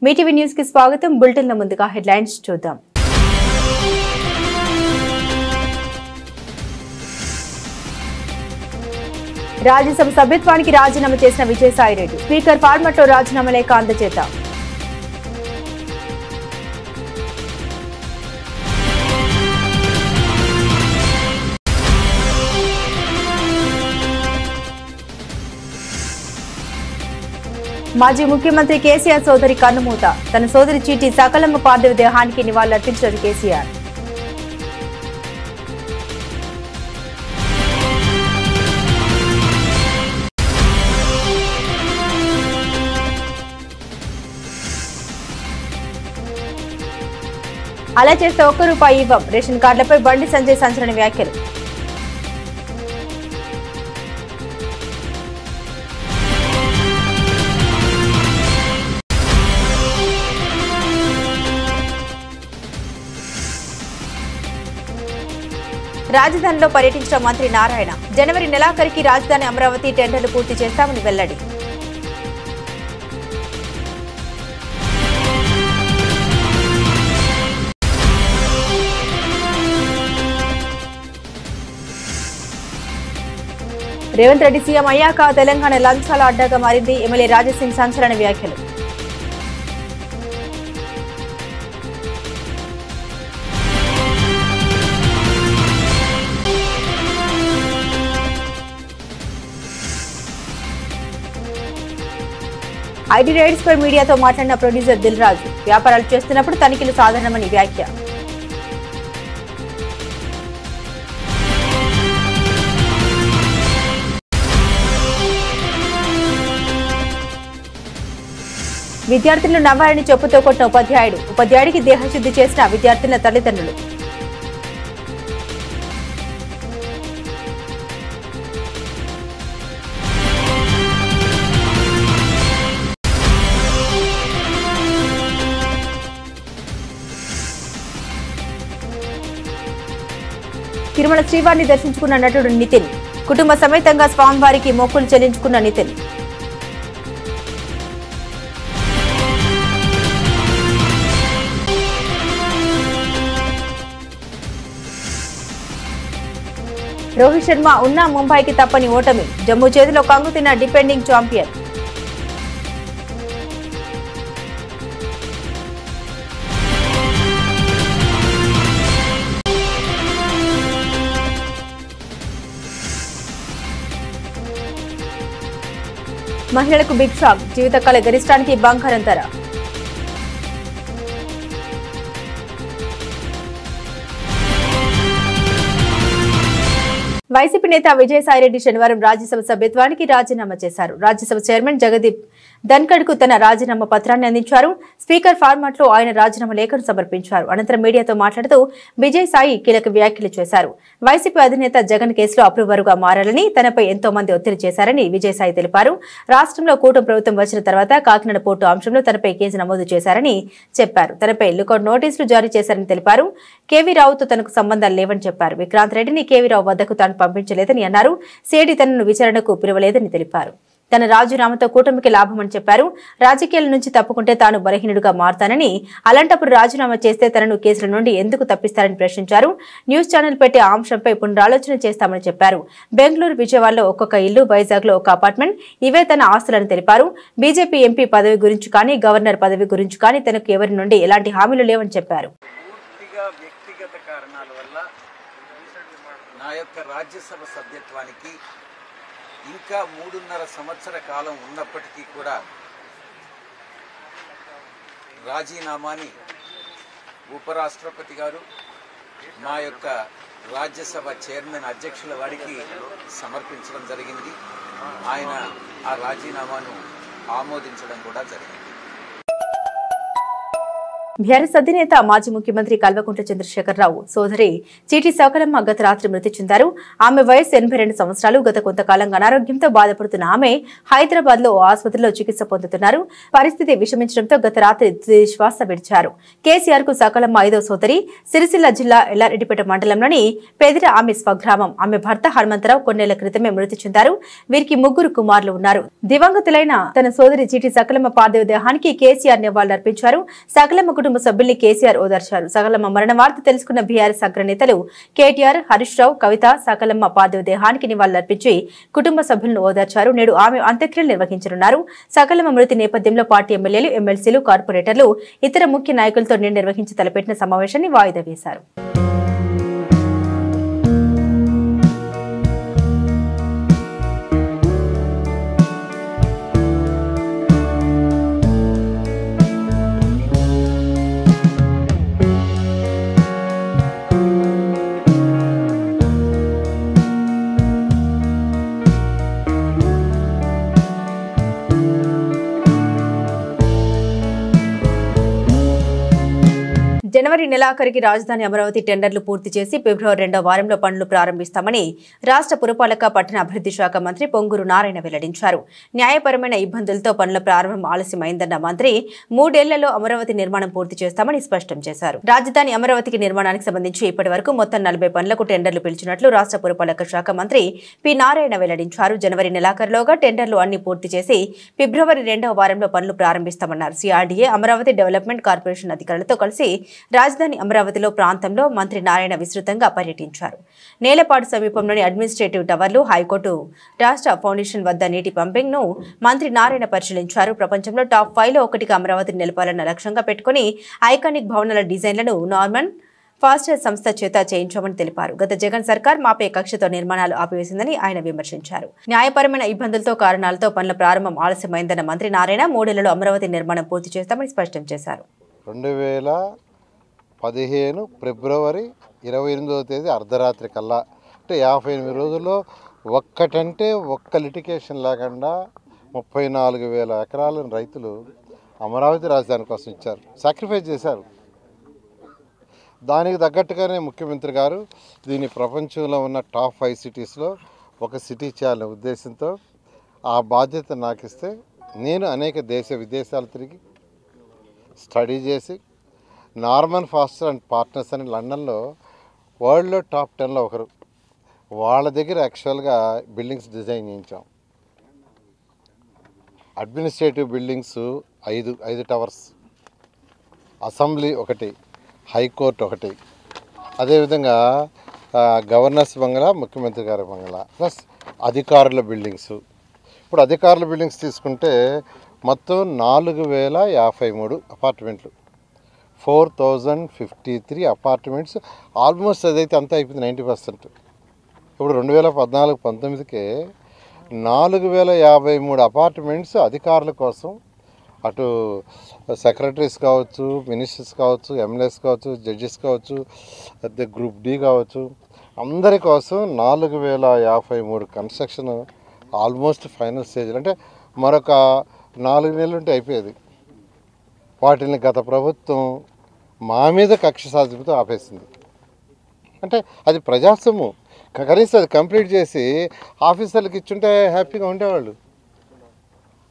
Mee TV news కి స్వాగతం. Bulletin లో ముందుగా హెడ్లైన్స్ చూద్దాం. రాజ్యసభ సభ్యత్వానికి రాజీనామా చేసిన విజయసాయిరెడ్డి స్పీకర్ ఫార్మాట్ లో రాజీనామా లేఖ అందజేత. మాజీ ముఖ్యమంత్రి కేసీఆర్ సోదరి కన్నుమూత. తన సోదరి చీటి సకలమ్మ పార్థివ దేహానికి నివాళులర్పించారు కేసీఆర్. అలా చేస్తే ₹1 ఇవ్వం. రేషన్ కార్డులపై బండి సంజయ్ సంచలన వ్యాఖ్యలు. రాజధానిలో పర్యటించిన మంత్రి నారాయణ జనవరి నెలాఖరికి రాజధాని అమరావతి టెండర్లు పూర్తి చేస్తామని వెల్లడి. రేవంత్ రెడ్డి సీఎం అయ్యాక తెలంగాణ లంచాల అడ్డాగా మారింది. ఎమ్మెల్యే రాజాసింగ్ సంచలన వ్యాఖ్యలు. ఐటీ రైడ్స్ పై మీడియాతో మాట్లాడిన ప్రొడ్యూసర్ దిల్ రాజు వ్యాపారాలు చేస్తున్నప్పుడు తనిఖీలు సాధారణమని వ్యాఖ్య. విద్యార్థులను నవ్వాలని చెప్పుతో కొట్టిన ఉపాధ్యాయుడికి దేహశుద్ధి చేసిన విద్యార్థుల తల్లిదండ్రులు. తిరుమల శ్రీవారిని దర్శించుకున్న నటుడు నితిన్. కుటుంబ సమేతంగా స్వామివారికి మొక్కులు చెల్లించుకున్న నితిన్. రోహిత్ శర్మ ఉన్న ముంబైకి తప్పని ఓటమి. జమ్మూ చేతిలో కంగుతిన్న డిఫెండింగ్ ఛాంపియన్. మహిళలకు బిగ్ షాక్. జీవితకాల గరిష్టానికి బంగారం ధర. వైసీపీ నేత విజయసాయిరెడ్డి శనివారం రాజ్యసభ సభ్యత్వానికి రాజీనామా చేశారు. రాజ్యసభ చైర్మన్ జగదీప్ ధన్కడ్ కు తన రాజీనామా పత్రాన్ని అందించారు. స్పీకర్ ఫార్మాట్ లో ఆయన రాజీనామా లేఖను సమర్పించారు. అనంతరం మీడియాతో మాట్లాడుతూ విజయసాయి కీలక వ్యాఖ్యలు చేశారు. వైసీపీ అధినేత జగన్ కేసులో అప్రూవర్ గా మారాలని తనపై ఎంతో మంది ఒత్తిడి చేశారని విజయసాయి తెలిపారు. రాష్ట్రంలో కూటమి ప్రభుత్వం వచ్చిన తర్వాత కాకినాడ పోర్టు అంశంలో తనపై కేసు నమోదు చేశారని చెప్పారు. తనపై లుకౌట్ నోటీసులు జారీ చేశారని తెలిపారు. కేవీ రావుతో తనకు సంబంధాలు లేవని చెప్పారు. విక్రాంత్ రెడ్డిని కేవీ రావు వద్దకు తాను పంపించలేదని అన్నారు. సిఐడి తనను విచారణకు పిలువలేదని తెలిపారు. తన రాజీనామాతో కూటమికి లాభమని చెప్పారు. రాజకీయాల నుంచి తప్పుకుంటే తాను బలహీనుడిగా మారతానని, అలాంటప్పుడు రాజీనామా చేస్తే తనను కేసుల నుండి ఎందుకు తప్పిస్తారని ప్రశ్నించారు. న్యూస్ ఛానల్ పెట్టే అంశంపై పునరాలోచన చేస్తామని చెప్పారు. బెంగళూరు, విజయవాడలో ఒక్కొక్క ఇల్లు, వైజాగ్ లో ఒక అపార్ట్మెంట్, ఇవే తన ఆస్తులని తెలిపారు. బీజేపీ ఎంపీ పదవి గురించి కానీ, గవర్నర్ పదవి గురించి కానీ తనకు ఎవరి నుండి ఎలాంటి హామీలు లేవని చెప్పారు. నా యొక్క రాజ్యసభ సభ్యత్వానికి ఇంకా 3.5 సంవత్సర కాలం ఉన్నప్పటికీ కూడా రాజీనామాని ఉపరాష్ట్రపతి గారు మా యొక్క రాజ్యసభ చైర్మన్ అధ్యక్షుల వారికి సమర్పించడం జరిగింది. ఆయన ఆ రాజీనామాను ఆమోదించడం కూడా జరిగింది. బీఆర్ఎస్ అధినేత మాజీ ముఖ్యమంత్రి కల్వకుంట్ల చంద్రశేఖరరావు సోదరి చీటి సకలమ్మ గత రాత్రి మృతి చెందారు. ఆమె వయసు 82 సంవత్సరాలు. గత కొంతకాలంగా అనారోగ్యంతో బాధపడుతున్న ఆమె హైదరాబాద్ లో ఆసుపత్రిలో చికిత్స పొందుతున్నారు. పరిస్థితి విషమించడంతో గత రాత్రి శ్వాస విడిచారు. కేసీఆర్ కు సకలమ్మ 5వ సోదరి. సిరిసిల్ల జిల్లా ఎల్లారెడ్డిపేట మండలంలోని పెదిర ఆమె స్వగ్రామం. ఆమె భర్త హనుమంతరావు కొన్నేళ్ల క్రితమే మృతి చెందారు. వీరికి 3 కుమారులు ఉన్నారు. దివంగతులైన తన సోదరి చీటి సకలమ్మ పార్థివ దేహానికి కేసీఆర్ నివాళులర్పించారు. సకలమ్మ కుటుంబ సభ్యుల్ని కేసీఆర్ ఓదార్చారు. సకలమ్మ మరణ వార్త తెలుసుకున్న బీఆర్ఎస్ అగ్రనేతలు కేటీఆర్, హరీష్ రావు, కవిత సకలమ్మ పార్థివ దేహానికి నివాళులర్పించి కుటుంబ సభ్యులను ఓదార్చారు. నేడు ఆమె అంత్యక్రియలు నిర్వహించనున్నారు. సకలమ్మ మృతి నేపథ్యంలో పార్టీ ఎమ్మెల్యేలు, ఎమ్మెల్సీలు, కార్పొరేటర్లు, ఇతర ముఖ్య నాయకులతో నేడు నిర్వహించి తలపెట్టిన సమావేశాన్ని వాయిదా వేశారు. జనవరి నెలాఖరికి రాజధాని అమరావతి టెండర్లు పూర్తి చేసి ఫిబ్రవరి 2వ వారంలో పనులు ప్రారంభిస్తామని రాష్ట్ర పురపాలక పట్టణ అభివృద్ధి శాఖ మంత్రి పొంగూరు నారాయణ వెల్లడించారు. న్యాయపరమైన ఇబ్బందులతో పనుల ప్రారంభం ఆలస్యమైందన్న మంత్రి 3 ఏళ్లలో అమరావతి నిర్మాణం పూర్తి చేస్తామని స్పష్టం చేశారు. రాజధాని అమరావతికి నిర్మాణానికి సంబంధించి ఇప్పటి వరకు మొత్తం 40 పనులకు టెండర్లు పిలిచినట్లు రాష్ట్ర పురపాలక శాఖ మంత్రి పి నారాయణ వెల్లడించారు. జనవరి నెలాఖరులోగా టెండర్లు అన్ని పూర్తి చేసి ఫిబ్రవరి 2వ వారంలో పనులు ప్రారంభిస్తామన్నారు. సిఆర్డీఏ, అమరావతి డెవలప్మెంట్ కార్పొరేషన్ అధికారులతో కలిసి రాజధాని అమరావతిలో ప్రాంతంలో మంత్రి నారాయణ విస్తృతంగా పర్యటించారు. నేలపాడు సమీపంలోని అడ్మినిస్ట్రేటివ్ టవర్లు, హైకోర్టు రాష్ట్ర ఫౌండేషన్ వద్ద నీటి పంపింగ్ ను మంత్రి నారాయణ పరిశీలించారు. ప్రపంచంలో టాప్ 5లో ఒకటిగా అమరావతిని నిలపాలన్న లక్ష్యంగా పెట్టుకుని ఐకానిక్ భవనాల డిజైన్లను నార్మన్ ఫాస్టర్ సంస్థ చేత చేయించామని తెలిపారు. గత జగన్ సర్కార్ మాపే కక్షతో నిర్మాణాలు ఆపివేసిందని ఆయన విమర్శించారు. న్యాయపరమైన ఇబ్బందులతో కారణాలతో పనుల ప్రారంభం ఆలస్యమైందన్న మంత్రి నారాయణ 3 ఏళ్లలో అమరావతి నిర్మాణం పూర్తి చేస్తామని స్పష్టం చేశారు. 2015 ఫిబ్రవరి 28వ తేదీ అర్ధరాత్రి కల్లా, అంటే 58 రోజుల్లో ఒక్కటంటే ఒక్క లిటికేషన్ లేకుండా 34,000 ఎకరాలను రైతులు అమరావతి రాజధాని కోసం ఇచ్చారు, సాక్రిఫైస్ చేశారు. దానికి తగ్గట్టుగానే ముఖ్యమంత్రి గారు దీన్ని ప్రపంచంలో ఉన్న టాప్ 5 సిటీస్లో ఒక సిటీ చేయాలనే ఉద్దేశంతో ఆ బాధ్యత నాకు ఇస్తే నేను అనేక విదేశాలు తిరిగి స్టడీ చేసి నార్మన్ ఫాస్టర్ అండ్ పార్ట్నర్స్ అని లండన్లో వరల్డ్లో టాప్ 10లో ఒకరు, వాళ్ళ దగ్గర యాక్చువల్గా బిల్డింగ్స్ డిజైన్ చేయించాం. అడ్మినిస్ట్రేటివ్ బిల్డింగ్స్ 5 టవర్స్, అసెంబ్లీ ఒకటి, హైకోర్టు ఒకటి, అదేవిధంగా గవర్నర్స్ బంగ్లా, ముఖ్యమంత్రి గారి బంగ్లా, ప్లస్ అధికారుల బిల్డింగ్స్. ఇప్పుడు అధికారుల బిల్డింగ్స్ తీసుకుంటే మొత్తం 4,053 అపార్ట్మెంట్లు, 4,053 అపార్ట్మెంట్స్. ఆల్మోస్ట్ అదైతే అంతా అయిపోయింది 90%. ఇప్పుడు 2014-19కే 4,053 అపార్ట్మెంట్స్ అధికారుల కోసం, అటు సెక్రటరీస్ కావచ్చు, మినిస్టర్స్ కావచ్చు, ఎమ్మెల్యేస్ కావచ్చు, జడ్జెస్ కావచ్చు, అదే గ్రూప్ డి కావచ్చు, అందరి కోసం 4,053 కన్స్ట్రక్షన్ ఆల్మోస్ట్ ఫైనల్ స్టేజ్లో. అంటే మరొక 4 నెలలు ఉంటే అయిపోయేది. వాటిని గత ప్రభుత్వం మా మీద కక్ష సాధింపుతో ఆపేసింది. అంటే అది ప్రజాస్వామ్యం, కనీసం అది కంప్లీట్ చేసి ఆఫీసర్లకు ఇచ్చుంటే హ్యాపీగా ఉండేవాళ్ళు.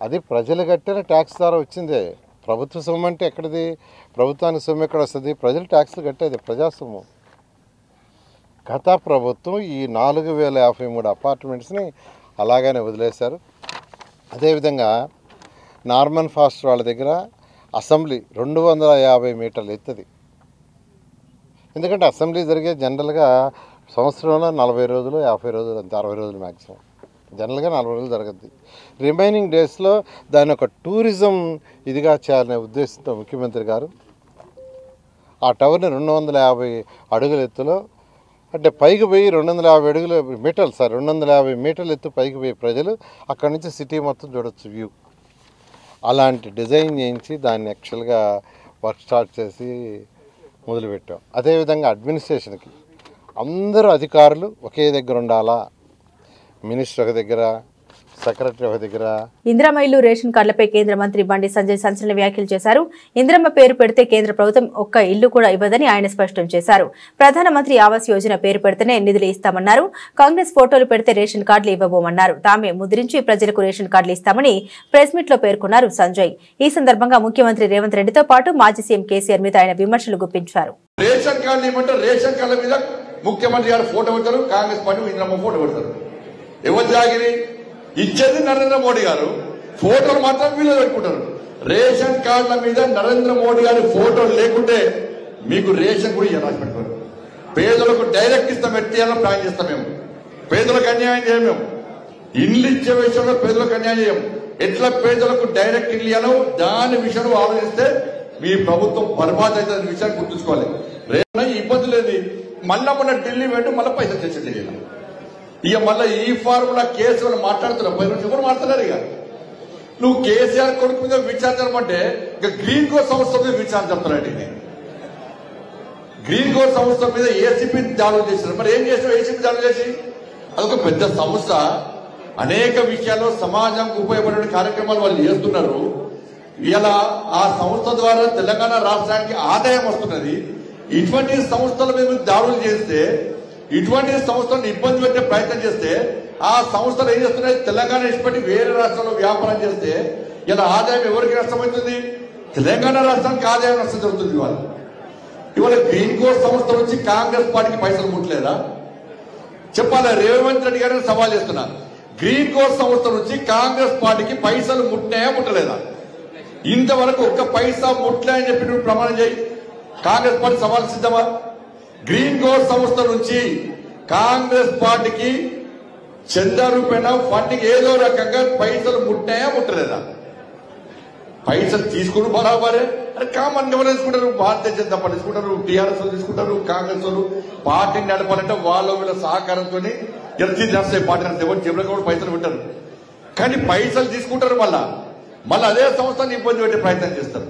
అది ప్రజలు కట్టిన ట్యాక్స్ ద్వారా వచ్చిందే. ప్రభుత్వ సొమ్ము అంటే ఎక్కడిది? ప్రభుత్వానికి సొమ్ము ఎక్కడ వస్తుంది? ప్రజలు ట్యాక్స్లు కట్టేది, ప్రజాస్వామ్యం. గత ప్రభుత్వం ఈ 4,053 అపార్ట్మెంట్స్ని అలాగనే వదిలేశారు. అదేవిధంగా నార్మన్ ఫాస్టర్ వాళ్ళ దగ్గర అసెంబ్లీ 250 మీటర్లు ఎత్తుది. ఎందుకంటే అసెంబ్లీ జరిగే జనరల్గా సంవత్సరంలో 40 రోజులు, 50 రోజులు, అంతే, 60 రోజులు మ్యాక్సిమం. జనరల్గా 40 రోజులు జరగద్ది. రిమైనింగ్ డేస్లో దాన్ని ఒక టూరిజం ఇదిగా చేయాలనే ఉద్దేశంతో ముఖ్యమంత్రి గారు ఆ టవర్ని 250 అడుగుల ఎత్తులో, అంటే పైకి పోయి 250 మీటర్లు ఎత్తు పైకి పోయి ప్రజలు అక్కడి నుంచి సిటీ మొత్తం చూడొచ్చు, వ్యూ. అలాంటి డిజైన్ చేయించి దాన్ని యాక్చువల్గా వర్క్ స్టార్ట్ చేసి మొదలుపెట్టాం. అదేవిధంగా అడ్మినిస్ట్రేషన్కి అందరూ అధికారులు ఒకే దగ్గర ఉండాలా, మినిస్టర్ ఒక దగ్గర, సెక్రటరీ ఒక దగ్గర. ఇందిరమ్మ ఇల్లు రేషన్ కార్డులపై కేంద్ర మంత్రి బండి సంజయ్ సంచలన వ్యాఖ్యలు చేశారు. ఇందిరమ్మ పేరు పెడితే కేంద్ర ప్రభుత్వం ఒక్క ఇల్లు కూడా ఇవ్వదని ఆయన స్పష్టం చేశారు. ప్రధానమంత్రి ఆవాస్ యోజన పేరు పెడితేనే నిధులు ఇస్తామన్నారు. కాంగ్రెస్ ఫోటోలు పెడితే రేషన్ కార్డులు ఇవ్వబోమన్నారు. తామే ముద్రించి ప్రజలకు రేషన్ కార్డులు ఇస్తామని ప్రెస్ మీట్ లో పేర్కొన్నారు సంజయ్. ఈ సందర్భంగా ముఖ్యమంత్రి రేవంత్ రెడ్డితో పాటు మాజీ సీఎం కేసీఆర్ మీద ఆయన విమర్శలు గుప్పించారు. రేషన్ కార్డులు ఇవ్వమంటే రేషన్ కార్డుల మీద ముఖ్యమంత్రి గారు ఫోటో పెడతారు, కాంగ్రెస్ పార్టీ ఇందిరమ్మ ఫోటో పెడతారు. ఎవరు జాగిరి ఇచ్చేది నరేంద్ర మోడీ గారు, ఫోటోలు మాత్రం వీళ్ళు పెట్టుకుంటారు. రేషన్ కార్డుల మీద నరేంద్ర మోడీ గారి ఫోటోలు లేకుంటే మీకు రేషన్ కూడా రాసి పెట్టుకోరు. పేదలకు డైరెక్ట్ ఇస్తాం, ఎట్టియాలో ప్లాన్ చేస్తాం. మేము పేదలకు అన్యాయం చేయం. మేము ఇల్లు ఇచ్చే విషయంలో పేదలకు అన్యాయం చేయం. ఎట్లా పేదలకు డైరెక్ట్ ఇల్లు ఇవ్వాలో దాని విషయంలో ఆలోచిస్తే మీ ప్రభుత్వం బర్బాద్ అయితే విషయాన్ని గుర్తుంచుకోవాలి. రేపు ఇబ్బంది లేదు. మళ్ళా మొన్న ఢిల్లీ వెంట మళ్ళీ పైసలు తెచ్చింది. ఇక మళ్ళీ ఈ ఫార్ములా కేసులు మాట్లాడుతున్నావు, 10 నిమిషం కూడా మాట్లాడారు. ఇక నువ్వు కేసీఆర్ కొడుకు మీద విచారించమంటే ఇక గ్రీన్ కోర్ సంస్థ మీద విచారణ చెప్తున్నాడు. గ్రీన్ కోర్ సంస్థ మీద ఏసీపీ దాడులు చేశారు. మరి ఏం చేసినావు ఏసీపీ దాడులు చేసి? అదొక పెద్ద సంస్థ, అనేక విషయాల్లో సమాజంకు ఉపయోగపడే కార్యక్రమాలు వాళ్ళు చేస్తున్నారు. ఇలా ఆ సంస్థ ద్వారా తెలంగాణ రాష్ట్రానికి ఆదాయం వస్తున్నది. ఇటువంటి సంస్థల మీద దాడులు చేస్తే, ఇటువంటి సంస్థలను ఇబ్బంది పెట్టే ప్రయత్నం చేస్తే, ఆ సంస్థలు ఏం చేస్తున్నాయి? తెలంగాణ ఇష్టపడి వేరే రాష్ట్రాల్లో వ్యాపారం చేస్తే ఇలా ఆదాయం ఎవరికి నష్టమవుతుంది? తెలంగాణ రాష్ట్రానికి ఆదాయం నష్టం జరుగుతుంది. ఇవాళ గ్రీన్ కోర్ సంస్థ నుంచి కాంగ్రెస్ పార్టీకి పైసలు ముట్టలేదా చెప్పాలి. రేవంత్ రెడ్డి గారిని సవాల్ చేస్తున్నా, గ్రీన్ కోర్ సంస్థ నుంచి కాంగ్రెస్ పార్టీకి పైసలు ముట్టినాయా ముట్టలేదా? ఇంతవరకు ఒక్క పైసా ముట్టలే అని చెప్పి నువ్వు ప్రమాణం చేయి. కాంగ్రెస్ పార్టీ సవాల్ సిద్ధమా? గ్రీన్ కోర్ సంస్థ నుంచి కాంగ్రెస్ పార్టీకి చందా రూపేణ ఫండింగ్ ఏదో రకంగా పైసలు ముట్టాయా ముట్టలేదా? పైసలు తీసుకుని బరాబరే. అరే కామన్ ఎవరు తీసుకుంటారు? భారతీయ జనతా పార్టీ తీసుకుంటారు, టీఆర్ఎస్ వాళ్ళు తీసుకుంటారు, కాంగ్రెస్ వాళ్ళు. పార్టీని నడపాలంటే వాళ్ళ వీళ్ళ సహకారంతో ఎల్సీ నడిచే పార్టీ నడితే ఎవరు జేబులో కూడా పైసలు పెట్టారు. కానీ పైసలు తీసుకుంటారు. మళ్ళీ అదే సంస్థని ఇబ్బంది పెట్టే ప్రయత్నం చేస్తారు.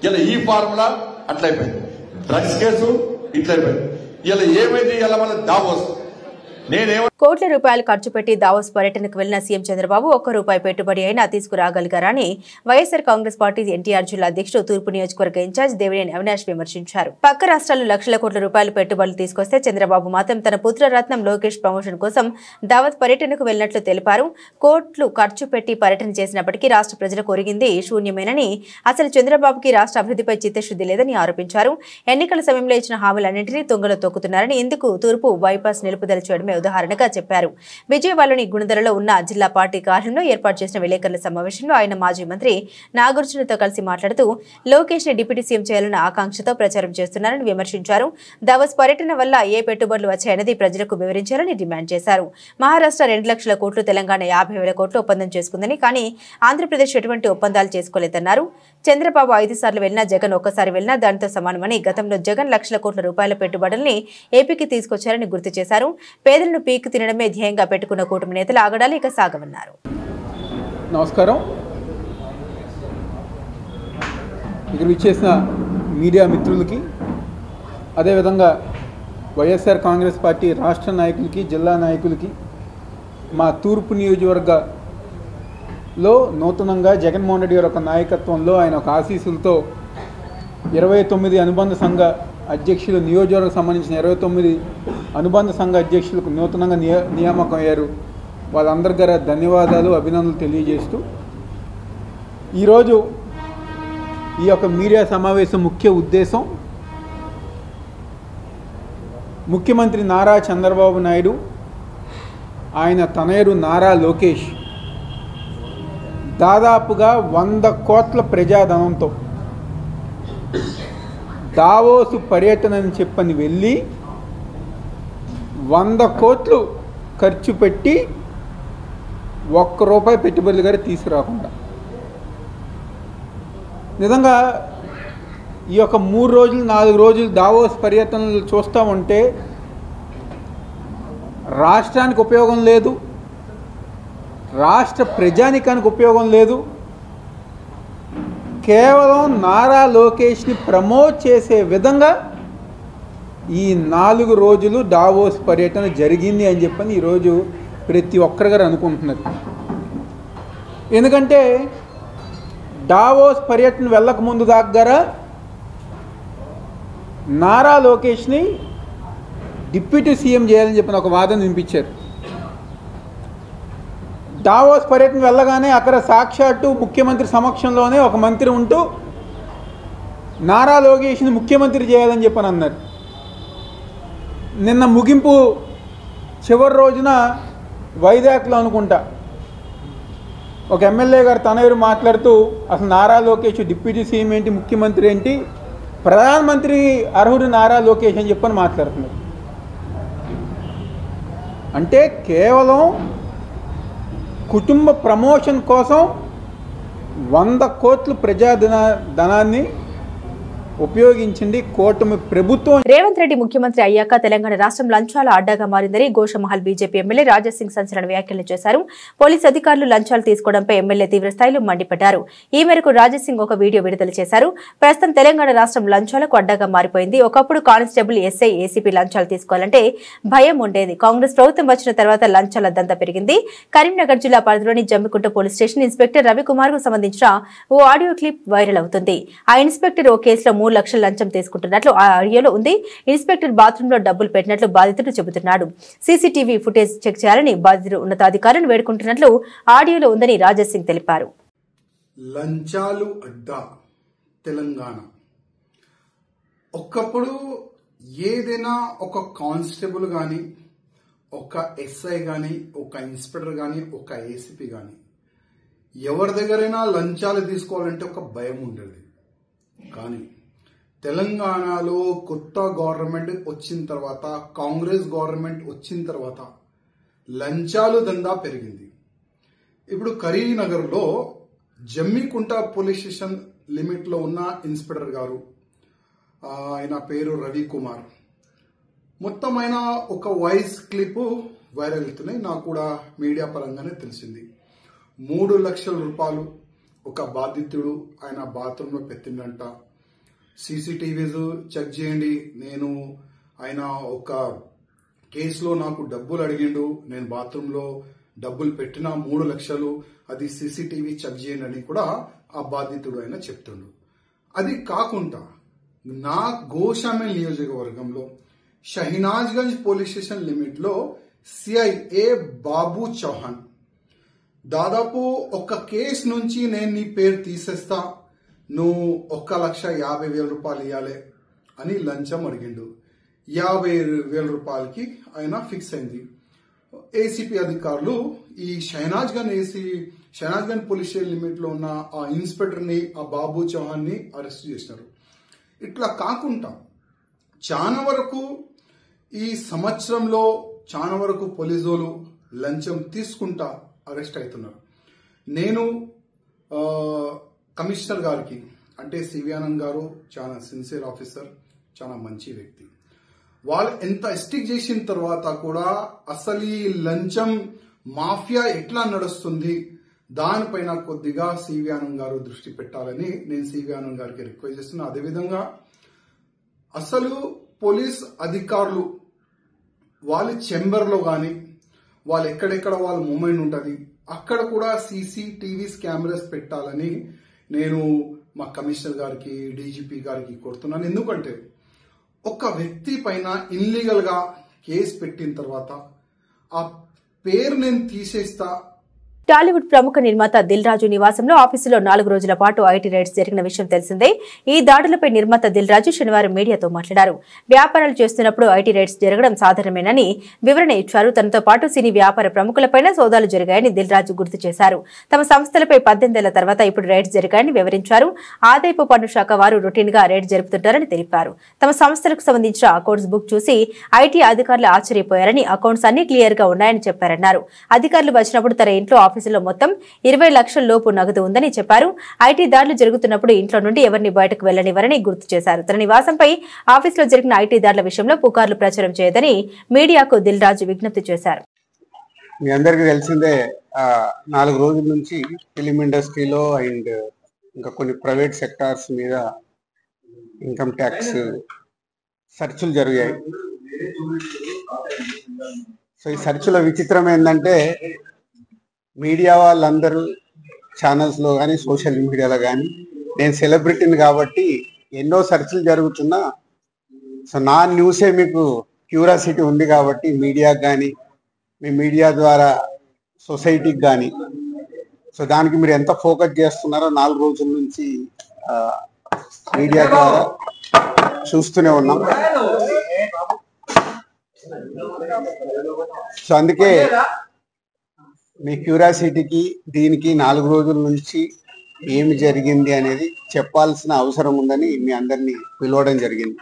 ఇలా ఈ ఫార్ములా అట్లయిపోయింది. డ్రగ్స్ కేసు ఇట్లయిపోయింది. ఇలా ఏమైంది? ఇలా మన దావోస్ కోట్ల రూపాయలు ఖర్చు పెట్టి దావోస్ పర్యటనకు వెళ్లిన సీఎం చంద్రబాబు ₹1 పెట్టుబడి అయినా తీసుకురాగలిగారని వైఎస్ఆర్ కాంగ్రెస్ పార్టీ ఎన్టీఆర్ జిల్లా అధ్యక్షుడు తూర్పు నియోజకవర్గ ఇన్ఛార్జ్ దేవినేని అవినాష్ విమర్శించారు. పక్క రాష్ట్రాల్లో లక్షల కోట్ల రూపాయలు పెట్టుబడులు తీసుకొస్తే చంద్రబాబు మాత్రం తన పుత్రరత్నం లోకేష్ ప్రమోషన్ కోసం దావత్ పర్యటనకు వెళ్లినట్లు తెలిపారు. కోట్లు ఖర్చు పెట్టి పర్యటన చేసినప్పటికీ రాష్ట్ర ప్రజలకు ఒరిగింది శూన్యమేనని, అసలు చంద్రబాబుకి రాష్ట్ర అభివృద్ధిపై చిత్తశుద్ధి లేదని ఆరోపించారు. ఎన్నికల సమయంలో ఇచ్చిన హామీలన్నింటినీ తుంగలో తొక్కుతున్నారని, ఇందుకు తూర్పు బైపాస్ నిలుపుదల చేయడమే ఉదాహరణగా చెప్పారు. విజయవాడలోని గుణదలలో ఉన్న జిల్లా పార్టీ కార్యాలయంలో ఏర్పాటు చేసిన విలేకరుల సమావేశంలో ఆయన మాజీ మంత్రి నాగార్జునతో కలిసి మాట్లాడుతూ లోకేష్ ని డిప్యూటీ సీఎం చేయాలన్న ఆకాంక్షతో ప్రచారం చేస్తున్నారని విమర్శించారు. దావోస్ పర్యటన వల్ల ఏ పెట్టుబడులు వచ్చాయన్నది ప్రజలకు వివరించాలని డిమాండ్ చేశారు. మహారాష్ట్ర 2 లక్షల కోట్లు, తెలంగాణ 50,000 కోట్లు ఒప్పందం చేసుకుందని, కానీ ఆంధ్రప్రదేశ్ ఎటువంటి ఒప్పందాలు చేసుకోలేదన్నారు. చంద్రబాబు 5 సార్లు వెళ్లినా, జగన్ ఒక్కసారి వెళ్లినా దానితో సమానమని, గతంలో జగన్ లక్షల కోట్ల రూపాయల పెట్టుబడుల్ని ఏపీకి తీసుకొచ్చారని గుర్తు చేశారు. పేదలను పీకు తినడమే ధ్యేయంగా పెట్టుకున్న కూటమి నేతల ఆగడాలు ఇక సాగమన్నారు. నమస్కారం. ఇక్కడ విచ్చేసిన మీడియా మిత్రులకి, అదేవిధంగా వైఎస్ఆర్ కాంగ్రెస్ పార్టీ రాష్ట్ర నాయకులకి, జిల్లా నాయకులకి, మా తూర్పు నియోజకవర్గంలో నూతనంగా జగన్మోహన్ రెడ్డి గారి ఒక నాయకత్వంలో, ఆయన ఒక ఆశీస్సులతో 29 అనుబంధ సంఘ అధ్యక్షులు, నియోజకవర్గం సంబంధించిన 29 అనుబంధ సంఘ అధ్యక్షులకు నూతనంగా నియామకం అయ్యారు. వాళ్ళందరి గారు ధన్యవాదాలు, అభినందనలు తెలియజేస్తూ, ఈరోజు ఈ యొక్క మీడియా సమావేశం ముఖ్య ఉద్దేశం ముఖ్యమంత్రి నారా చంద్రబాబు నాయుడు, ఆయన తనయుడు నారా లోకేష్ దాదాపుగా 100 కోట్ల ప్రజాధనంతో దావోసు పర్యటన అని చెప్పని వెళ్ళి 100 కోట్లు ఖర్చు పెట్టి ₹1 పెట్టుబడులు గారు తీసుకురాకుండా, నిజంగా ఈ యొక్క 3 రోజులు 4 రోజులు దావోస్ పర్యటనలు చూస్తూ ఉంటే రాష్ట్రానికి ఉపయోగం లేదు, రాష్ట్ర ప్రజానికానికి ఉపయోగం లేదు. కేవలం నారా లోకేష్ని ప్రమోట్ చేసే విధంగా ఈ 4 రోజులు డావోస్ పర్యటన జరిగింది అని చెప్పని ఈరోజు ప్రతి ఒక్కరు గారు అనుకుంటున్నారు. ఎందుకంటే డావోస్ పర్యటన వెళ్ళక ముందు దగ్గర నారా లోకేష్ని డిప్యూటీ సీఎం చేయాలని చెప్పిన ఒక వాదన వినిపించారు. డావోస్ పర్యటన వెళ్ళగానే అక్కడ సాక్షాత్తు ముఖ్యమంత్రి సమక్షంలోనే ఒక మంత్రి ఉంటూ నారా లోకేష్ని ముఖ్యమంత్రి చేయాలని చెప్పని అన్నారు. నిన్న ముగింపు చివరి రోజున వైజాగ్లో అనుకుంటా ఒక ఎమ్మెల్యే గారు తనయురు మాట్లాడుతూ అసలు నారా లోకేష్ డిప్యూటీ సీఎం ఏంటి, ముఖ్యమంత్రి ఏంటి, ప్రధానమంత్రి అర్హుడు నారా లోకేష్ అని చెప్పని మాట్లాడుతున్నారు. అంటే కేవలం కుటుంబ ప్రమోషన్ కోసం 100 కోట్ల ధనాన్ని ఉపయోగించింది కూటమి ప్రభుత్వం. రేవంత్ రెడ్డి ముఖ్యమంత్రి అయ్యాక తెలంగాణ రాష్ట్రం లంచాల అడ్డాగా మారిందని గోషమహల్ బీజేపీ ఎమ్మెల్యే రాజాసింగ్ సంచలన వ్యాఖ్యలు చేశారు. పోలీసు అధికారులు లంచాలు తీసుకోవడంపై ఎమ్మెల్యే తీవ్ర స్థాయిలో మండిపడ్డారు. ఈ మేరకు రాజాసింగ్ ఒక వీడియో విడుదల చేశారు. ప్రస్తుతం తెలంగాణ రాష్ట్రం లంచాలకు అడ్డాగా మారిపోయింది. ఒకప్పుడు కానిస్టేబుల్, ఎస్ఐ, ఏసీపీ లంచాలు తీసుకోవాలంటే భయం ఉండేది. కాంగ్రెస్ ప్రభుత్వం వచ్చిన తర్వాత లంచాల దంత పెరిగింది. కరీంనగర్ జిల్లా పరిధిలోని Jammikunta police station inspector Ravikumar కు సంబంధించిన ఓ ఆడియో క్లిప్ వైరల్ అవుతుంది. ఆ ఇన్స్పెక్టర్ ఓ కేసులో 3 లక్షల లంచం తీసుకుంటున్నట్లు ఆ ఆడియోలో ఉంది. ఇన్స్పెక్టర్ బాత్రూంలో డబ్బులు పెట్టినట్లు బాధితుడు చెబుతున్నాడు. సీసీటీవీ ఫుటేజ్ చెక్ చేయాలని బాధితుడు ఉన్నతాధికారులను వేడుకుంటున్నట్లు ఆడియోలో ఉందని రాజాసింగ్ తెలిపారు. లంచాలు అడ్డా తెలంగాణ. ఒకప్పుడు ఏదైనా ఒక కానిస్టేబుల్ గాని, ఒక ఎస్ఐ గాని, ఒక ఇన్స్పెక్టర్ గాని, ఒక ఏసీపీ గాని ఎవరి దగ్గరైనా లంచాలు తీసుకోవాలంటే ఒక భయం ఉండేది. కానీ తెలంగాణలో కొత్త గవర్నమెంట్ వచ్చిన తర్వాత, కాంగ్రెస్ గవర్నమెంట్ వచ్చిన తర్వాత లంచాలు దందా పెరిగింది. ఇప్పుడు కరీంనగర్లో జమ్మికుంట పోలీస్ స్టేషన్ లిమిట్లో ఉన్న ఇన్స్పెక్టర్ గారు, ఆయన పేరు రవికుమార్, మొత్తం ఆయన ఒక వాయిస్ క్లిప్ వైరల్ అవుతున్నాయి. నాకు కూడా మీడియా పరంగానే తెలిసింది. 3 లక్షల రూపాయలు ఒక బాధితుడు ఆయన బాత్రూంలో పెట్టిందంట. సీసీటీవీస్ చెక్ చేయండి, ఆయన ఒక కేసులో నాకు డబ్బులు అడిగిండు, నేను బాత్రూంలో డబ్బులు పెట్టిన 3 లక్షలు, అది సీసీటీవీ చెక్ చేయండి అని కూడా ఆ బాధితుడు ఆయన చెప్తుండు. అది కాకుండా నా గోషామేల్ నియోజకవర్గంలో షహీనాజ్గంజ్ పోలీస్ స్టేషన్ లిమిట్ లో సిఐఏ బాబు చౌహాన్ దాదాపు ఒక కేసు నుంచి నేను నీ పేరు తీసేస్తా, నువ్వు 1,50,000 రూపాయలు ఇవ్వాలి అని లంచం అడిగిండు. 50,000 రూపాయలకి ఆయన ఫిక్స్ అయింది. ఏసీపీ అధికారులు ఈ షహనాజ్గంజ్ పోలీస్ స్టేషన్ లిమిట్ లో ఉన్న ఆ ఇన్స్పెక్టర్ ని, ఆ బాబు చౌహాన్ ని అరెస్ట్ చేసినారు. ఇట్లా కాకుండా చాలా వరకు ఈ సంవత్సరంలో చాలా వరకు పోలీసులు లంచం తీసుకుంటా అరెస్ట్ అవుతున్నారు. నేను కమిషనర్ గారికి, అంటే సివి ఆనంద్ గారు చాలా సిన్సియర్ ఆఫీసర్, చాలా మంచి వ్యక్తి, వాళ్ళు ఎంత స్టిక్ చేసిన తర్వాత కూడా అసలు ఈ లంచం మాఫియా ఎట్లా నడుస్తుంది దానిపైన కొద్దిగా సివి ఆనంద్ గారు దృష్టి పెట్టాలని నేను సివి ఆనంద్ గారికి రిక్వెస్ట్ చేస్తున్నా. అదేవిధంగా అసలు పోలీస్ అధికారులు వాళ్ళ చెంబర్లో కానీ, వాళ్ళు ఎక్కడెక్కడ వాళ్ళ మూమెంట్ ఉంటుంది అక్కడ కూడా సీసీటీవీస్ కెమెరాస్ పెట్టాలని నేను మా కమిషనర్ గారికి, డీజీపీ గారికి కోరుతున్నాను. ఎందుకంటే ఒక వ్యక్తి పైన ఇల్లీగల్ గా కేసు పెట్టిన తర్వాత ఆ పేరు నేను తీసేస్తా. టాలీవుడ్ ప్రముఖ నిర్మాత దిల్ రాజు నివాసంలో ఆఫీసులో 4 రోజుల పాటు ఐటీ రైడ్స్ జరిగిన విషయం తెలిసిందే. ఈ దాడులపై నిర్మాత దిల్ రాజు శనివారం మీడియాతో మాట్లాడారు. వ్యాపారాలు చేస్తున్నప్పుడు ఐటీ రైడ్స్ జరగడం సాధారణమేనని వివరణ ఇచ్చారు. తనతో పాటు సినీ వ్యాపార ప్రముఖులపైన సోదాలు జరిగాయని దిల్ రాజు గుర్తు చేశారు. తమ సంస్థలపై 18 ఏళ్ల తర్వాత ఇప్పుడు రైడ్స్ జరిగాయని వివరించారు. ఆదాయపు పన్ను శాఖ వారు రొటీన్ గా రైడ్ జరుపుతుంటారని తెలిపారు. తమ సంస్థలకు సంబంధించిన అకౌంట్స్ బుక్ చూసి ఐటీ అధికారులు ఆశ్చర్యపోయారని, అకౌంట్స్ అన్ని క్లియర్ గా ఉన్నాయని చెప్పారన్నారు. అధికారులు వచ్చినప్పుడు తన ఇంట్లో ఆఫీసులో మొత్తం 20 లక్షల లోపు నగదు ఉందని చెప్పారు. ఐటీ దాడులు జరుగుతున్నప్పుడు ఇంట్లో నుండి ఎవరిని బయటకు వెళ్లనివ్వరని గుర్తు చేశారు. తన నివాసంపై ఆఫీసులో జరిగిన ఐటీ దాడుల విషయంలో పుకార్లు ప్రచారం చేయదని మీడియాకు దిల్ రాజు విజ్ఞప్తి చేశారు. మీ అందరికీ తెలిసిందే, 4 రోజుల నుంచి ఫిలిం ఇండస్ట్రీలో అండ్ ఇంకా కొన్ని ప్రైవేట్ సెక్టార్స్ మీద ఇన్కమ్ ట్యాక్స్ సెర్చ్లు జరిగాయి. సో ఈ సెర్చ్లో విచిత్రం ఏంటంటే మీడియా వాళ్ళందరూ ఛానల్స్లో కానీ సోషల్ మీడియాలో కానీ నేను సెలబ్రిటీని కాబట్టి ఎన్నో సెర్చ్లు జరుగుతున్నా సో నా న్యూసే మీకు క్యూరియాసిటీ ఉంది కాబట్టి మీడియాకి కానీ మీ మీడియా ద్వారా సొసైటీకి కానీ సో దానికి మీరు ఎంత ఫోకస్ చేస్తున్నారో 4 రోజుల నుంచి మీడియా ద్వారా చూస్తూనే ఉన్నాం. సో అందుకే మీ క్యూరియాసిటీకి దీనికి 4 రోజుల నుంచి ఏమి జరిగింది అనేది చెప్పాల్సిన అవసరం ఉందని మీ అందరినీ పిలవడం జరిగింది.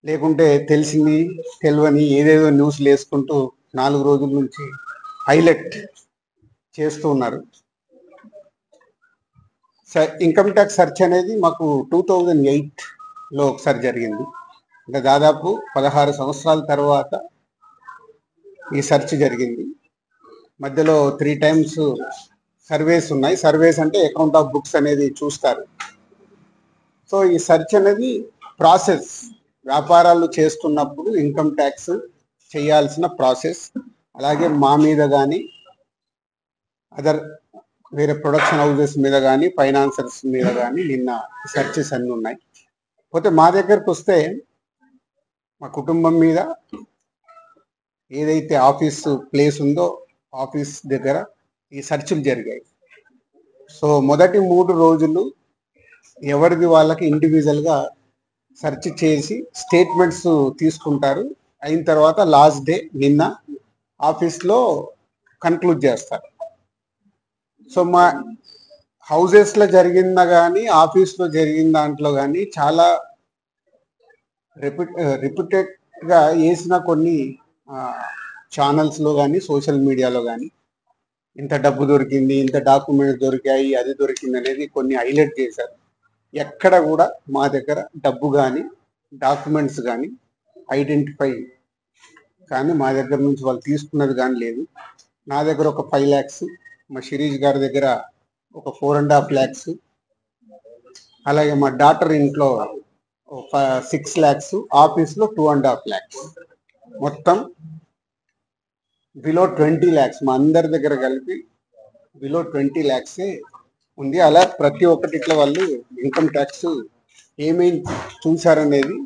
లేకుంటే తెలిసింది తెలియని ఏదేదో న్యూస్లు వేసుకుంటూ 4 రోజుల నుంచి హైలైట్ చేస్తూ ఉన్నారు. ఇన్కమ్ ట్యాక్స్ సెర్చ్ అనేది మాకు 2008లో ఒకసారి జరిగింది. అంటే దాదాపు 16 సంవత్సరాల తర్వాత ఈ సెర్చ్ జరిగింది. మధ్యలో 3 times సర్వేస్ ఉన్నాయి. సర్వేస్ అంటే అకౌంట్ ఆఫ్ బుక్స్ అనేది చూస్తారు. సో ఈ సెర్చ్ అనేది ప్రాసెస్, వ్యాపారాలు చేస్తున్నప్పుడు ఇన్కమ్ ట్యాక్స్ చేయాల్సిన ప్రాసెస్. అలాగే మా మీద కానీ అదర్ వేరే ప్రొడక్షన్ హౌసెస్ మీద కానీ ఫైనాన్సర్స్ మీద కానీ నిన్న సెర్చెస్ అన్నీ ఉన్నాయి. పోతే మా దగ్గరకు వస్తే మా కుటుంబం మీద ఏదైతే ఆఫీస్ ప్లేస్ ఉందో ఆఫీస్ దగ్గర ఈ సెర్చ్లు జరిగాయి. సో మొదటి 3 రోజులు ఎవరిది వాళ్ళకి ఇండివిజువల్గా సెర్చ్ చేసి స్టేట్మెంట్స్ తీసుకుంటారు. అయిన తర్వాత లాస్ట్ డే నిన్న ఆఫీస్లో కన్క్లూడ్ చేస్తారు. సో మా హౌజెస్లో జరిగిందా కానీ ఆఫీస్లో జరిగిన దాంట్లో కానీ చాలా రిపీటెడ్గా వేసిన కొన్ని ఛానల్స్లో కానీ సోషల్ మీడియాలో కానీ ఇంత డబ్బు దొరికింది, ఇంత డాక్యుమెంట్స్ దొరికాయి, అది దొరికింది అనేది కొన్ని హైలైట్ చేశారు. ఎక్కడ కూడా మా దగ్గర డబ్బు కానీ డాక్యుమెంట్స్ కానీ ఐడెంటిఫై కానీ మా దగ్గర నుంచి వాళ్ళు తీసుకున్నది కానీ లేదు. నా దగ్గర ఒక 5 lakhs, మా శిరీష్ గారి దగ్గర ఒక 4.5 lakhs, అలాగే మా డాటర్ ఇంట్లో 6 lakhs, ఆఫీస్లో 2.5 lakhs, మొత్తం బిలో 20 lakhs మా అందరి దగ్గర కలిపి బిలో 20 lakhs ఉంది. అలా ప్రతి ఒక్కటి ఇట్లా వాళ్ళు ఇన్కమ్ ట్యాక్స్ ఏమేమి చూశారనేది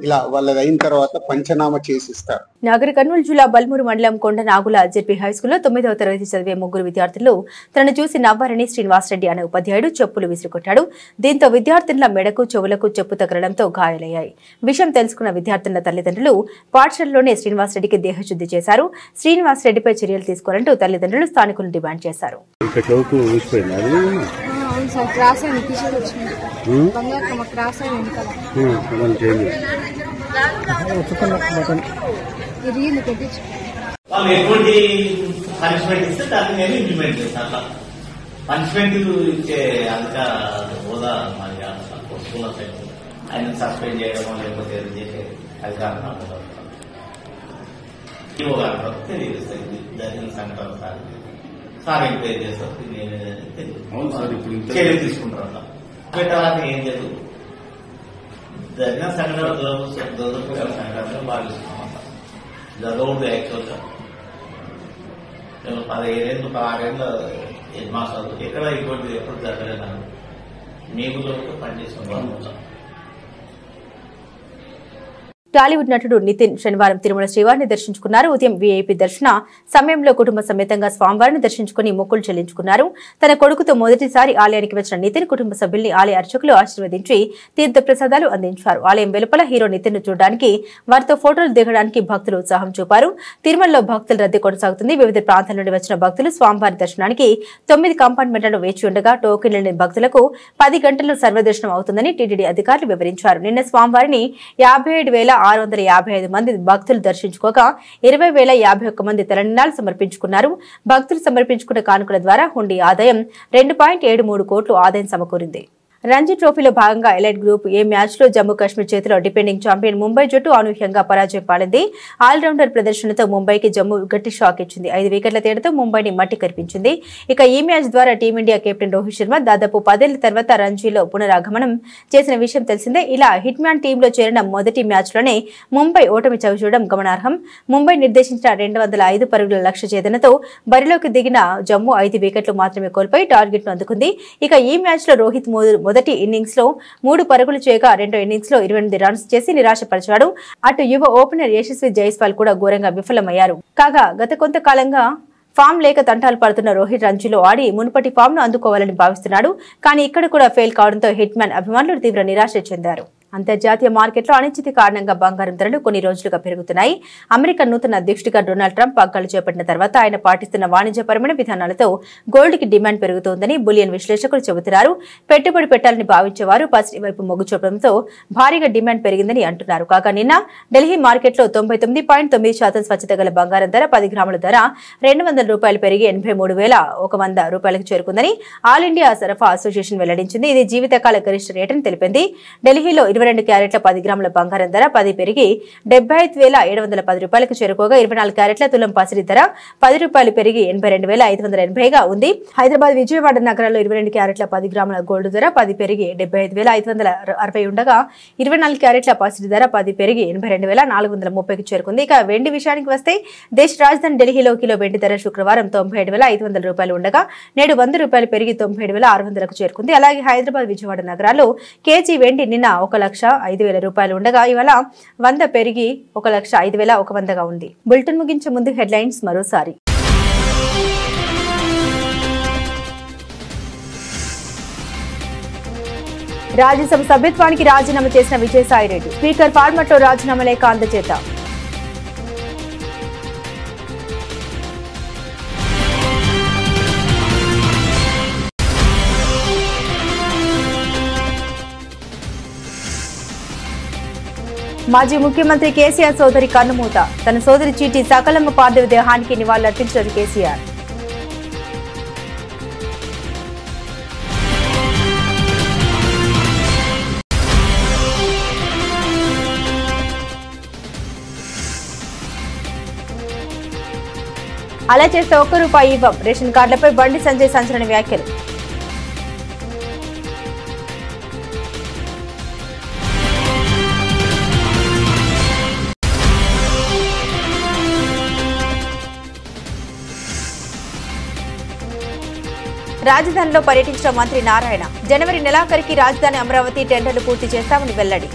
ఇలా వాళ్ళది అయిన తర్వాత పంచనామా చేసిస్తారు. నాగర్ కర్నూలు జిల్లా బల్మూరు మండలం కొండ నాగుల జెడ్పీ హైస్కూల్లో 9వ తరగతి చదివే 3 విద్యార్థులు తనను చూసి నవ్వారని శ్రీనివాసరెడ్డి అనే ఉపాధ్యాయుడు చెప్పులు విసిరికొట్టాడు. దీంతో విద్యార్థుల మెడకు చెవులకు చెప్పు తగలడంతో గాయాలయ్యాయి. విషయం తెలుసుకున్న విద్యార్థుల తల్లిదండ్రులు పాఠశాలలోనే శ్రీనివాసరెడ్డికి దేహశుద్ధి చేశారు. శ్రీనివాసరెడ్డిపై చర్యలు తీసుకోవాలంటూ తల్లిదండ్రులు స్థానికులను డిమాండ్ చేశారు. వాళ్ళు ఎటువంటి పనిష్మెంట్ ఇస్తే దాన్ని నేను ఇంప్లిమెంట్ చేస్తాను. అట్లా పనిష్మెంట్ ఇచ్చే అధికార హోదా మరి స్కూల్ సైడ్ ఆయన సస్పెండ్ చేయడమో లేకపోతే చేసే అధికారం తెలియజేస్తుంది. జరిగిన సంఘటన సార్ ఎంక్వైరీ చేస్తారు, చర్యలు తీసుకుంటారు. అట్లా పెట్టాలని ఏం లేదు. జరిగిన సంఘటన సంఘటన భావిస్తున్నాం. జరగదు యాక్చువల్గా 15 ఏళ్ళు 16 ఏళ్ళ హెడ్ మాస్టర్ ఎక్కడ ఇటువంటి ఎప్పుడు జరగలేదు. మీకు పనిచేసిన టాలీవుడ్ నటుడు నితిన్ శనివారం తిరుమల శ్రీవారిని దర్శించుకున్నారు. ఉదయం వీఐపీ దర్శన సమయంలో కుటుంబ సమేతంగా స్వామివారిని దర్శించుకుని మొక్కులు చెల్లించుకున్నారు. తన కొడుకుతో మొదటిసారి ఆలయానికి వచ్చిన నితిన్ కుటుంబ సభ్యుల్ని ఆలయ అర్చకులు ఆశీర్వదించి తీర్థ ప్రసాదాలు అందించారు. ఆలయం వెలుపల హీరో నితిన్ ను చూడడానికి వారితో ఫోటోలు దిగడానికి భక్తులు ఉత్సాహం చూపారు. తిరుమలలో భక్తుల రద్దీ కొనసాగుతుంది. వివిధ ప్రాంతాల నుండి వచ్చిన భక్తులు స్వామివారి దర్శనానికి 9 కంపార్ట్మెంట్లను వేచి ఉండగా టోకెన్ లేని భక్తులకు 10 గంటల్లో సర్వదర్శనం అవుతుందని టీటీడీ అధికారులు వివరించారు. నిన్న స్వామివారిని 57,655 మంది భక్తులు దర్శించుకోగా 20,051 మంది తలనినాలు సమర్పించుకున్నారు. భక్తులు సమర్పించుకున్న కానుకల ద్వారా హుండీ ఆదాయం 2.73 కోట్లు ఆదాయం సమకూరింది. రంజీ ట్రోఫీలో భాగంగా ఎలైట్ గ్రూప్ ఏ మ్యాచ్లో జమ్మూ కాశ్మీర్ చేతిలో డిపెండింగ్ ఛాంపియన్ ముంబై జట్టు అనూహ్యంగా పరాజయం పాలింది. ఆల్రౌండర్ ప్రదర్శనతో ముంబైకి జమ్మూ గట్టి షాక్ ఇచ్చింది. 5 వికెట్ల తేడాతో ముంబైని మట్టి కరిపించింది. ఇక ఈ మ్యాచ్ ద్వారా టీమిండియా కెప్టెన్ రోహిత్ శర్మ దాదాపు 10 ఏళ్ల తర్వాత రంజీలో పునరాగమనం చేసిన విషయం తెలిసిందే. ఇలా హిట్ మ్యాన్ టీంలో చేరిన మొదటి మ్యాచ్లోనే ముంబై ఓటమి చవిచూడడం గమనార్హం. ముంబై నిర్దేశించిన 205 పరుగుల లక్ష్య ఛేదనతో బరిలోకి దిగిన జమ్మూ 5 వికెట్లు మాత్రమే కోల్పోయి టార్గెట్ను అందుకుంది. ఇక ఈ మ్యాచ్లో రోహిత్ మొదటి ఇన్నింగ్స్ లో 3 పరుగులు చేయగా రెండో ఇన్నింగ్స్ లో 28 రన్స్ చేసి నిరాశపరిచాడు. అటు యువ ఓపెనర్ యశస్వి జైస్వాల్ కూడా ఘోరంగా విఫలమయ్యారు. కాగా గత కొంతకాలంగా ఫామ్ లేక తంటాలు పడుతున్న రోహిత్ రంజీలో ఆడి మునుపటి ఫామ్ ను అందుకోవాలని భావిస్తున్నాడు. కానీ ఇక్కడ కూడా ఫెయిల్ కావడంతో హిట్ మ్యాన్ అభిమానులు తీవ్ర నిరాశ చెందారు. అంతర్జాతీయ మార్కెట్లో అనిశ్చితి కారణంగా బంగారం ధరలు కొన్ని రోజులుగా పెరుగుతున్నాయి. అమెరికా నూతన అధ్యక్షుడిగా డొనాల్డ్ ట్రంప్ పగ్గాలు చేపట్టిన తర్వాత ఆయన పాటిస్తున్న వాణిజ్యపరమైన విధానాలతో గోల్డ్ కి డిమాండ్ పెరుగుతోందని బులియన్ విశ్లేషకులు చెబుతున్నారు. పెట్టుబడి పెట్టాలని భావించేవారు పసిడి వైపు మొగ్గు చూపడంతో భారీగా డిమాండ్ పెరిగిందని అంటున్నారు. కాగా నిన్న ఢిల్లీ మార్కెట్లో 99.9% స్వచ్ఛత గల బంగారం ధర 10 గ్రాముల ధర $200 పెరిగి 83,100 రూపాయలకు చేరుకుందని ఆల్ ఇండియా సరఫరా అసోసియేషన్ వెల్లడించింది. ఇది జీవితకాల గరిష్ట రేటని తెలిపింది. ఢిల్లీలో 22 క్యారెట్ల 10 గ్రాముల బంగారం ధర 10 పెరిగి 75,710 రూపాయలకు చేరుకోగా 24 క్యారెట్ల తులం పసిడి ధర ₹10 పెరిగి 82,580గా ఉంది. హైదరాబాద్, విజయవాడ నగరాల్లో 22 క్యారెట్ల 10 గ్రాముల గోల్డ్ ధర 10 పెరిగి 75,560 ఉండగా 24 క్యారెట్ల పసిడి ధర 10 పెరిగి 82,430కి చేరుకుంది. ఇక వెండి విషయానికి వస్తే దేశ రాజధాని ఢిల్లీలో కిలో వెండి ధర శుక్రవారం 97,500 రూపాయలు ఉండగా నేడు ₹100 పెరిగి 97,600కు చేరుకుంది. అలాగే హైదరాబాద్, విజయవాడ నగరాల్లో కేజీ వెండి నిన్న 1,05,000 రూపాయలు ఉండగా ఇవాళ 100 పెరిగి 1,05,100గా ఉంది. బులెటిన్ ముగించే ముందు హెడ్లైన్స్ మరోసారి. రాజ్యసభ సభ్యత్వానికి రాజీనామా చేసిన విజయసాయిరెడ్డి స్పీకర్ ఫార్మాట్ లో రాజీనామా లేఖ అందజేత. మాజీ ముఖ్యమంత్రి కేసీఆర్ సోదరి కన్నుమూత. తన సోదరి చీటి సకలమ్మ పార్థివ దేహానికి నివాళులర్పించారు కేసీఆర్. అలా చేస్తే ₹1 ఇవ్వం. రేషన్ కార్డులపై బండి సంజయ్ సంచలన వ్యాఖ్యలు. రాజధానిలో పర్యటించిన మంత్రి నారాయణ జనవరి నెలాఖరికి రాజధాని అమరావతి టెండర్లు పూర్తి చేస్తామని వెల్లడి.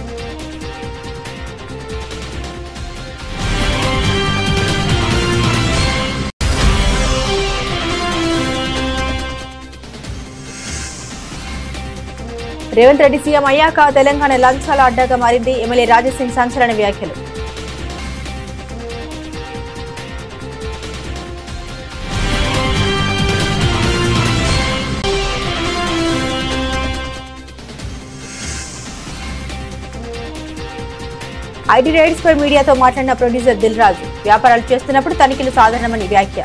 రేవంత్ రెడ్డి సీఎం అయ్యాక తెలంగాణ లంచాల అడ్డాగా మారింది. ఎమ్మెల్యే రాజసింగ్ సంచలన వ్యాఖ్యలు. ఐటీ రైడ్స్ పై మీడియాతో మాట్లాడిన ప్రొడ్యూసర్ దిల్ రాజు వ్యాపారాలు చేస్తున్నప్పుడు తనిఖీలు సాధారణమని వ్యాఖ్య.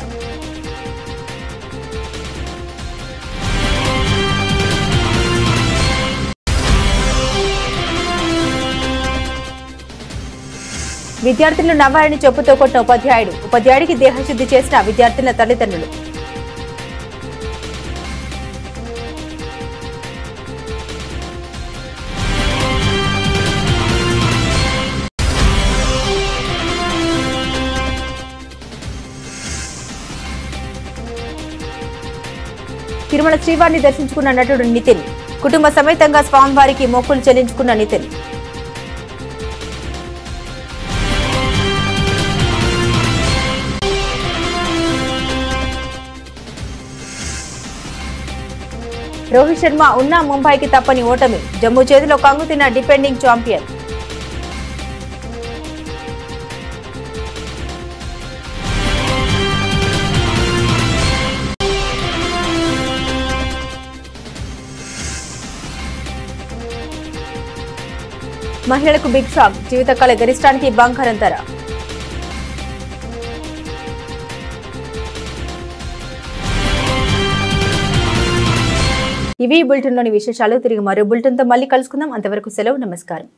విద్యార్థులను నవ్వాలని చెప్పుతో కొట్టిన ఉపాధ్యాయుడికి దేహశుద్ధి చేసిన విద్యార్థుల తల్లిదండ్రులు. తిరుమల శ్రీవారిని దర్శించుకున్న నటుడు నితిన్. కుటుంబ సమేతంగా స్వామివారికి మొక్కులు చెల్లించుకున్న నితిన్. రోహిత్ శర్మ ఉన్న ముంబైకి తప్పని ఓటమి. జమ్మూ చేతిలో కంగుతిన్న డిపెండింగ్ ఛాంపియన్. మహిళలకు బిగ్ షాక్. జీవితకాల గరిష్టానికి బంగారం ధర. ఇవి బులెటిన్లోని విశేషాలు. తిరిగి మరో బులెటిన్తో మళ్ళీ కలుసుకుందాం. అంతవరకు సెలవు. నమస్కారం.